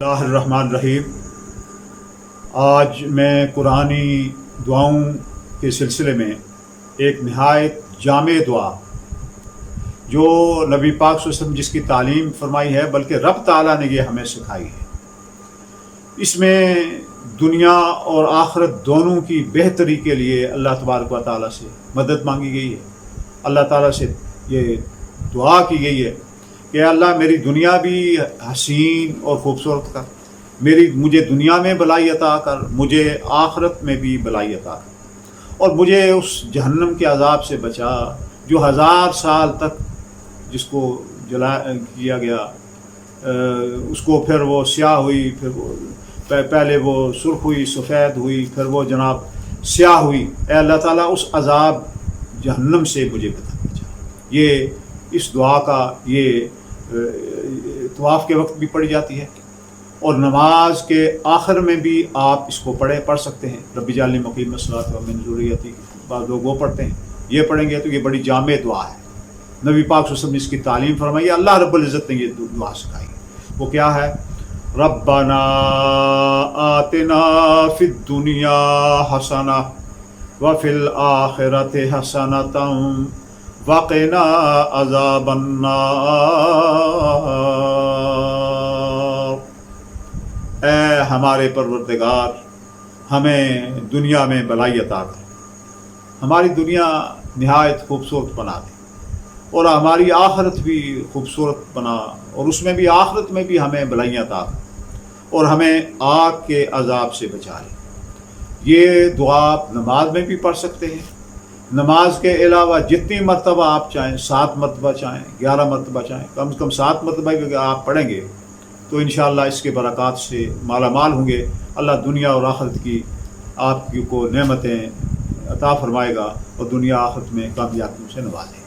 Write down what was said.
اللہ الرحمن الرحیم۔ آج میں قرآنی دعاؤں کے سلسلے میں ایک نہایت جامع دعا جو نبی پاک صلی اللہ علیہ وسلم جس کی تعلیم فرمائی ہے بلکہ رب تعالیٰ نے یہ ہمیں سکھائی ہے، اس میں دنیا اور آخرت دونوں کی بہتری کے لیے اللہ تبارک و تعالیٰ سے مدد مانگی گئی ہے۔ اللہ تعالیٰ سے یہ دعا کی گئی ہے کہ اللہ میری دنیا بھی حسین اور خوبصورت کر، مجھے دنیا میں بلائی عطا کر، مجھے آخرت میں بھی بلائی عطا کر، اور مجھے اس جہنم کے عذاب سے بچا جو 1000 سال تک جس کو جلا کیا گیا، اس کو پھر وہ سیاہ ہوئی، پھر وہ پہلے وہ سرخ ہوئی، سفید ہوئی، پھر وہ جناب سیاہ ہوئی۔ اے اللہ تعالیٰ اس عذاب جہنم سے مجھے بچا۔ یہ اس دعا کا یہ طواف کے وقت بھی پڑھی جاتی ہے اور نماز کے آخر میں بھی آپ اس کو پڑھ سکتے ہیں۔ رب اجعلنی مقیم الصلاۃ ومن ذریتی، بعض لوگ وہ پڑھتے ہیں، یہ پڑھیں گے تو یہ بڑی جامع دعا ہے۔ نبی پاک صلی اللہ علیہ وسلم نے اس کی تعلیم فرمائی ہے، اللہ رب العزت نے یہ دعا سکھائی ہے۔ وہ کیا ہے؟ ربنا آتنا فی الدنیا حسنہ وفی الآخرۃ حسنۃ وقنا عذاب النار۔ اے ہمارے پروردگار، ہمیں دنیا میں بھلائی عطا کر، ہماری دنیا نہایت خوبصورت بنا دے، اور ہماری آخرت بھی خوبصورت بنا، اور اس میں بھی آخرت میں بھی ہمیں بھلائیاں عطا کر، اور ہمیں آگ کے عذاب سے بچا لے۔ یہ دعا آپ نماز میں بھی پڑھ سکتے ہیں۔ نماز کے علاوہ جتنی مرتبہ آپ چاہیں، 7 مرتبہ چاہیں، 11 مرتبہ چاہیں، کم سے کم 7 مرتبہ بھی اگر آپ پڑھیں گے تو انشاءاللہ اس کے برکات سے مالا مال ہوں گے۔ اللہ دنیا اور آخرت کی آپ کو نعمتیں عطا فرمائے گا اور دنیا آخرت میں کامیابیوں سے نوازے گا۔